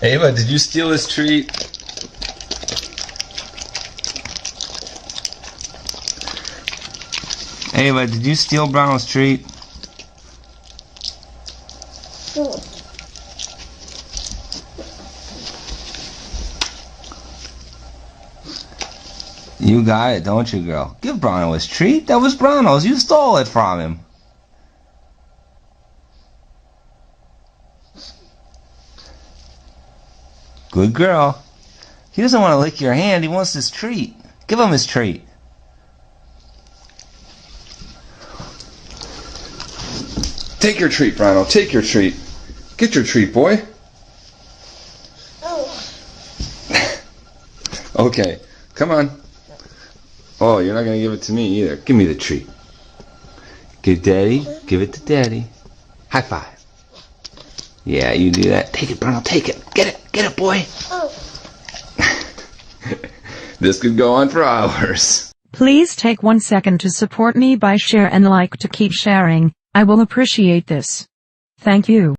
Ava, did you steal this treat? Ava, did you steal Brown's treat? You got it, don't you, girl? Give Browno his treat. That was Browno's. You stole it from him. Good girl. He doesn't want to lick your hand. He wants his treat. Give him his treat. Take your treat, Browno. Take your treat. Get your treat, boy. Okay, come on. Oh, you're not going to give it to me either. Give me the treat. Give Daddy. Give it to Daddy. High five. Yeah, you do that. Take it, Browno. Take it. Get it. Get it, boy. This could go on for hours. Please take 1 second to support me by share and like to keep sharing. I will appreciate this. Thank you.